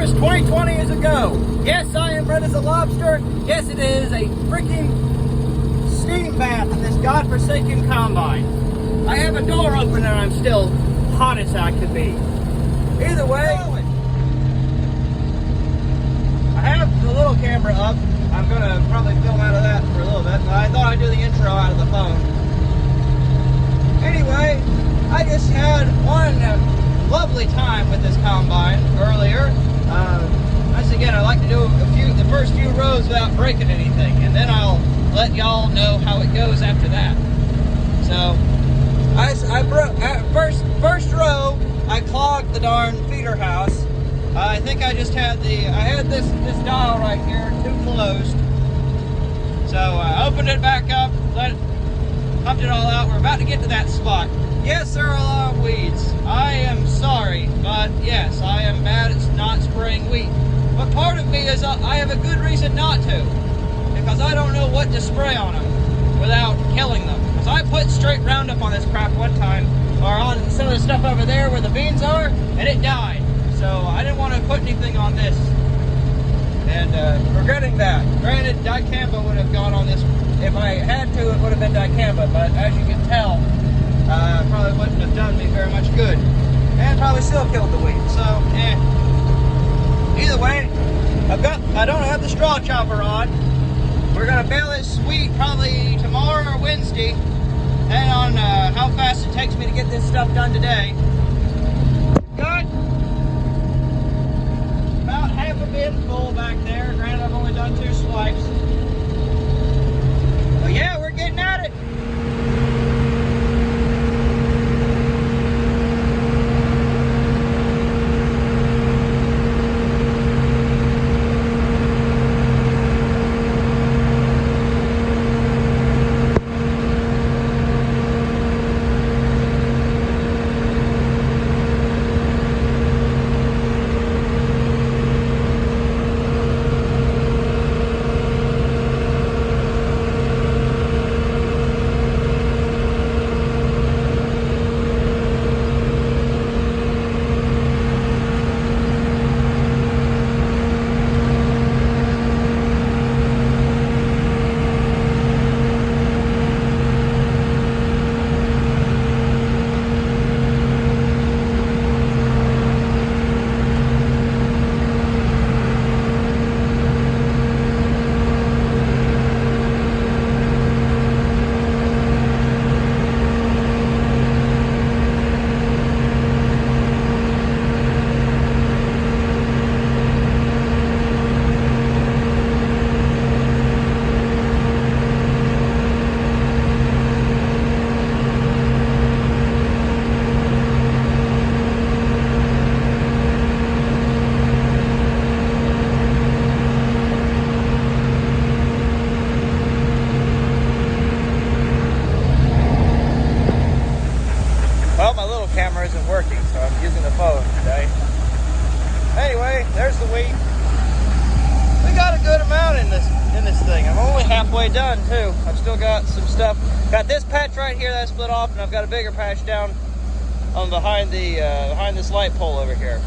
Yes, 2020 is a go. Yes, I am red as a lobster. Yes, it is a freaking steam bath in this godforsaken combine. I have a door open and I'm still hot as I could be. Either way, I have the little camera up. I'm going to probably film out of that for a little bit. But I thought I'd do the intro out of the phone. Anyway, I just had one lovely time with this combine earlier. Once again, I like to do the first few rows without breaking anything, and then I'll let y'all know how it goes after that. So, I broke first row. I clogged the darn feeder house. I think I just had I had this dial right here too closed. So I opened it back up, pumped it all out. We're about to get to that spot. Yes, there are a lot of weeds. I am sorry, but yes, I am bad at not spraying wheat. But part of me is I have a good reason not to, because I don't know what to spray on them without killing them. Because I put straight Roundup on this crap one time, or on some of the stuff over there where the beans are, and it died. So I didn't want to put anything on this, and regretting that. Granted, dicamba would have gone on this. If I had to, it would have been dicamba, but as you can tell, probably wouldn't have done me very much good, and probably still killed the wheat. So, either way, I don't have the straw chopper on. We're gonna bale this wheat probably tomorrow or Wednesday, depending on how fast it takes me to get this stuff done today. Got about half a bin full back there. Granted, I've only done 2 swipes. But yeah, we're getting at it. Camera isn't working, so I'm using the phone today. Anyway, there's the wheat. We got a good amount in this thing. I'm only halfway done too. I've still got some stuff. Got this patch right here that I split off, and I've got a bigger patch down on behind this light pole over here.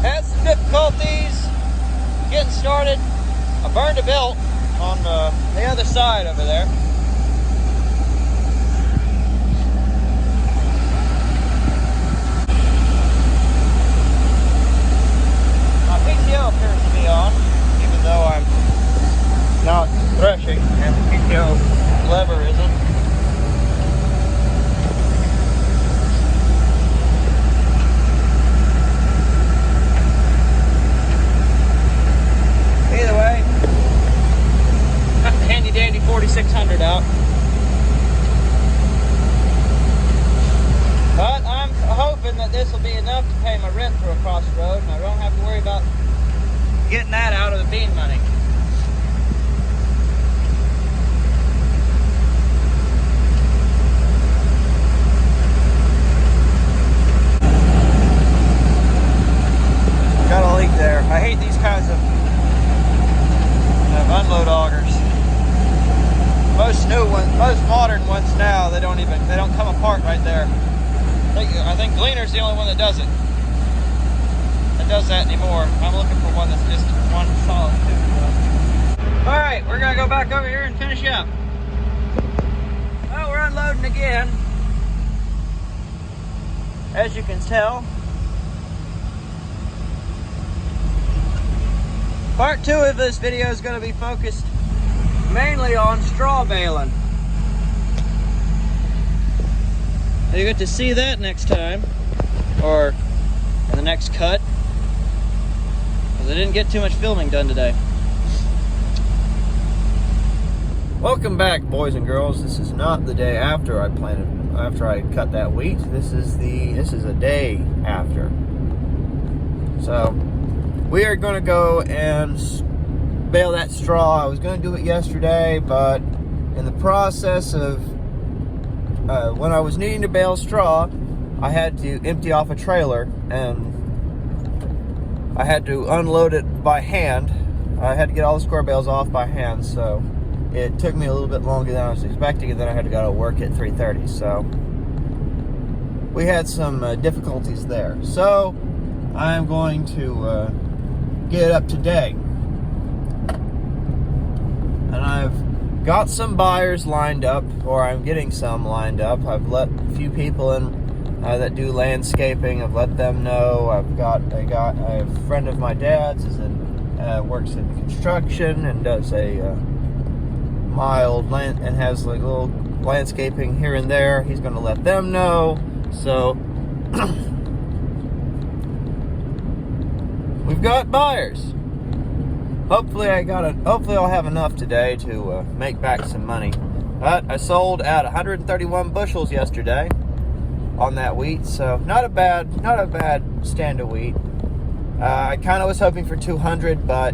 Had some difficulties getting started. I burned a belt on the other side over there. PTO appears to be on, even though I'm not threshing, and the PTO lever isn't. Either way, got the handy dandy 4600 out. But I'm hoping that this will be enough to pay my rent for across the road, and I don't have to worry about getting that out of the bean money. Got a leak there. I hate these kinds of unload augers. Most new ones, most modern ones now, they don't come apart right there. I think Gleaners is the only one that does it. That does that anymore. I'm looking for one that's just one solid tube. All right, we're gonna go back over here and finish up. Well, we're unloading again. As you can tell, part 2 of this video is going to be focused mainly on straw baling. You get to see that next time, or in the next cut, because I didn't get too much filming done today. Welcome back, boys and girls. This is not the day after I cut that wheat. This is a day after. So we are going to go and bale that straw. I was going to do it yesterday, but in the process of when I was needing to bale straw, I had to empty off a trailer and I had to unload it by hand. I had to get all the square bales off by hand, so it took me a little bit longer than I was expecting, and then I had to go to work at 3:30. So we had some difficulties there. So I'm going to get up today, and I've got some buyers lined up, or I'm getting some lined up. I've let a few people in that do landscaping. I've let them know. A friend of my dad's works in construction and does a mild land and has like little landscaping here and there. He's going to let them know. So we've got buyers. Hopefully I'll have enough today to make back some money. But I sold at 131 bushels yesterday on that wheat, so not a bad stand of wheat. I kind of was hoping for 200, but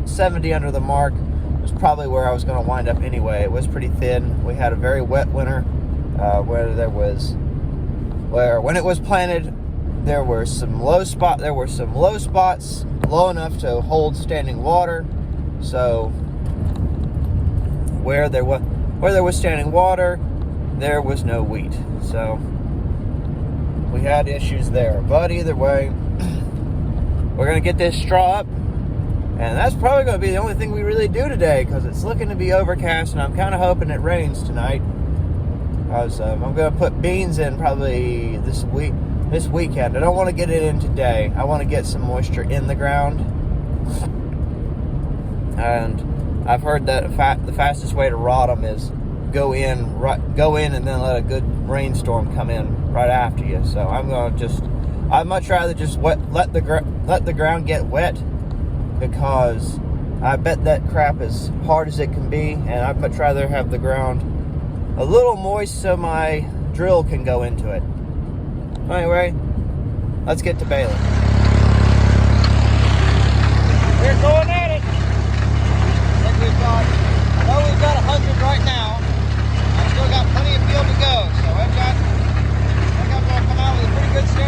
70 under the mark was probably where I was going to wind up anyway. It was pretty thin. We had a very wet winter where when it was planted, there were some low spots low enough to hold standing water. So where there was standing water, there was no wheat. So we had issues there. But either way, we're going to get this straw up. And that's probably going to be the only thing we really do today, because it's looking to be overcast, and I'm kind of hoping it rains tonight. I'm going to put beans in probably this weekend. I don't want to get it in today. I want to get some moisture in the ground. And I've heard that the fastest way to rot them is go in and then let a good rainstorm come in right after you. So I'd much rather just let the ground get wet, because I bet that crap is hard as it can be, and I'd much rather have the ground a little moist so my drill can go into it. Anyway, let's get to baling. We're going at it. I think we've got 100 right now. I've still got plenty of field to go, so I think I'm going to come out with a pretty good stand.